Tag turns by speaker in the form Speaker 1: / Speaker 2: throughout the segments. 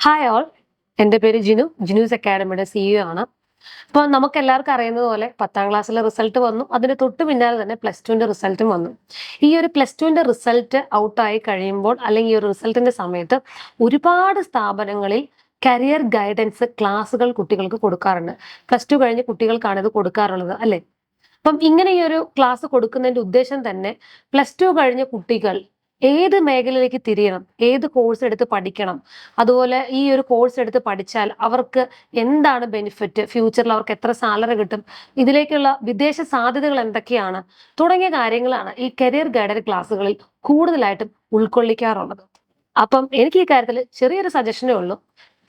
Speaker 1: Hi all, എൻ്റെ പേര് Jinu's അക്കാഡമിയുടെ CEO ആണ്. അപ്പോൾ നമുക്ക് എല്ലാവർക്കും അറിയുന്നത് പോലെ 10ാം ക്ലാസ്സിലെ റിസൾട്ട് വന്നു. അതിന് തൊട്ട് പിന്നാലെ തന്നെ +2ന്റെ റിസൾട്ടും വന്നു. ഈ ഒരു +2ന്റെ റിസൾട്ട് ഔട്ടായി കഴിയുമ്പോൾ അല്ലെങ്കിൽ ഈ ഒരു റിസൾട്ടിന്റെ സമയത്ത് ഒരുപാട് സ്ഥാപനങ്ങളിൽ കരിയർ ഗൈഡൻസ് ക്ലാസ്സുകൾ കുട്ടികൾക്ക് കൊടുക്കാറുണ്ട്. +2 കഴിഞ്ഞ് കുട്ടികൾക്കാണ് ഇത് കൊടുക്കാറുള്ളത്, അല്ലേ? അപ്പം ഇങ്ങനെ ഈ ഒരു ക്ലാസ് കൊടുക്കുന്നതിന്റെ ഉദ്ദേശം തന്നെ +2 കഴിഞ്ഞ കുട്ടികൾ ഏത് മേഖലയിലേക്ക് തിരിയണം, ഏത് കോഴ്സ് എടുത്ത് പഠിക്കണം, അതുപോലെ ഈ ഒരു കോഴ്സ് എടുത്ത് പഠിച്ചാൽ അവർക്ക് എന്താണ് ബെനിഫിറ്റ്, ഫ്യൂച്ചറിൽ അവർക്ക് എത്ര സാലറി കിട്ടും, ഇതിലേക്കുള്ള വിദേശ സാധ്യതകൾ എന്തൊക്കെയാണ് തുടങ്ങിയ കാര്യങ്ങളാണ് ഈ കരിയർ ഗൈഡഡ് ക്ലാസ്സുകളിൽ കൂടുതലായിട്ടും ഉൾക്കൊള്ളിക്കാറുള്ളത്. അപ്പം എനിക്ക് ഈ കാര്യത്തിൽ ചെറിയൊരു സജഷനേ ഉള്ളൂ.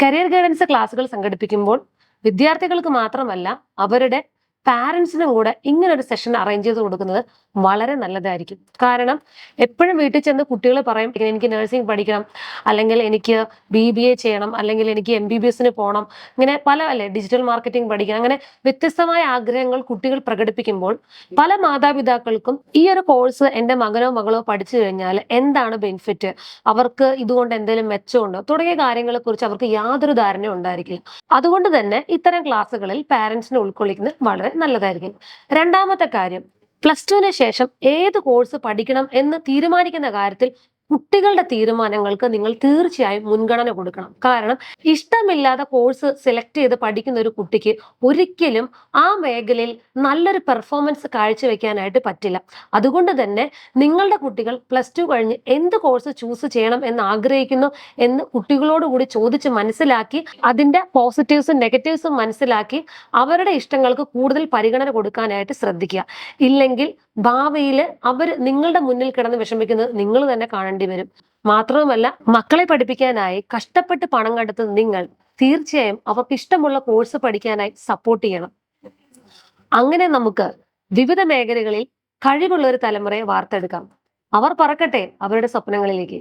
Speaker 1: കരിയർ ഗൈഡൻസ് ക്ലാസ്സുകൾ സംഘടിപ്പിക്കുമ്പോൾ വിദ്യാർത്ഥികൾക്ക് മാത്രമല്ല, അവരുടെ പാരൻസിനും കൂടെ ഇങ്ങനെ ഒരു സെഷൻ അറേഞ്ച് ചെയ്ത് കൊടുക്കുന്നത് വളരെ നല്ലതായിരിക്കും. കാരണം എപ്പോഴും വീട്ടിൽ ചെന്ന് കുട്ടികൾ പറയും, എനിക്ക് നഴ്സിംഗ് പഠിക്കണം, അല്ലെങ്കിൽ എനിക്ക് BBA ചെയ്യണം, അല്ലെങ്കിൽ എനിക്ക് MBBSന് പോകണം, ഇങ്ങനെ പല ഡിജിറ്റൽ മാർക്കറ്റിംഗ് പഠിക്കണം, അങ്ങനെ വ്യത്യസ്തമായ ആഗ്രഹങ്ങൾ കുട്ടികൾ പ്രകടിപ്പിക്കുമ്പോൾ പല മാതാപിതാക്കൾക്കും ഈ ഒരു കോഴ്സ് എൻ്റെ മകനോ മകളോ പഠിച്ചു കഴിഞ്ഞാൽ എന്താണ് ബെനിഫിറ്റ്, അവർക്ക് ഇതുകൊണ്ട് എന്തെങ്കിലും മെച്ചമുണ്ടോ തുടങ്ങിയ കാര്യങ്ങളെ കുറിച്ച് അവർക്ക് യാതൊരു ധാരണയും ഉണ്ടായിരിക്കില്ല. അതുകൊണ്ട് തന്നെ ഇത്തരം ക്ലാസ്സുകളിൽ പാരന്റ്സിനെ ഉൾക്കൊള്ളിക്കുന്നത് വളരെ നല്ലതായിരിക്കും. രണ്ടാമത്തെ കാര്യം, +2ന് ശേഷം ഏത് കോഴ്സ് പഠിക്കണം എന്ന് തീരുമാനിക്കുന്ന കാര്യത്തിൽ കുട്ടികളുടെ തീരുമാനങ്ങൾക്ക് നിങ്ങൾ തീർച്ചയായും മുൻഗണന കൊടുക്കണം. കാരണം ഇഷ്ടമില്ലാത്ത കോഴ്സ് സെലക്ട് ചെയ്ത് പഠിക്കുന്ന ഒരു കുട്ടിക്ക് ഒരിക്കലും ആ മേഖലയിൽ നല്ലൊരു പെർഫോമൻസ് കാഴ്ചവെക്കാനായിട്ട് പറ്റില്ല. അതുകൊണ്ട് തന്നെ നിങ്ങളുടെ കുട്ടികൾ +2 കഴിഞ്ഞ് എന്ത് കോഴ്സ് ചൂസ് ചെയ്യണം എന്ന് ആഗ്രഹിക്കുന്നു എന്ന് കുട്ടികളോട് കൂടി ചോദിച്ച് മനസ്സിലാക്കി അതിന്റെ പോസിറ്റീവ്സും നെഗറ്റീവ്സും മനസ്സിലാക്കി അവരുടെ ഇഷ്ടങ്ങൾക്ക് കൂടുതൽ പരിഗണന കൊടുക്കാനായിട്ട് ശ്രദ്ധിക്കുക. ഇല്ലെങ്കിൽ ഭാവിയിൽ അവർ നിങ്ങളുടെ മുന്നിൽ കിടന്ന് വിഷമിക്കുന്നത് നിങ്ങൾ തന്നെ കാണേണ്ടി വരും. മാത്രവുമല്ല, മക്കളെ പഠിപ്പിക്കാനായി കഷ്ടപ്പെട്ട് പണം കണ്ടെത്തുന്ന നിങ്ങൾ തീർച്ചയായും അവർക്ക് ഇഷ്ടമുള്ള കോഴ്സ് പഠിക്കാനായി സപ്പോർട്ട് ചെയ്യണം. അങ്ങനെ നമുക്ക് വിവിധ മേഖലകളിൽ കഴിവുള്ള ഒരു തലമുറയെ വാർത്തെടുക്കാം. അവർ പറക്കട്ടെ അവരുടെ സ്വപ്നങ്ങളിലേക്ക്.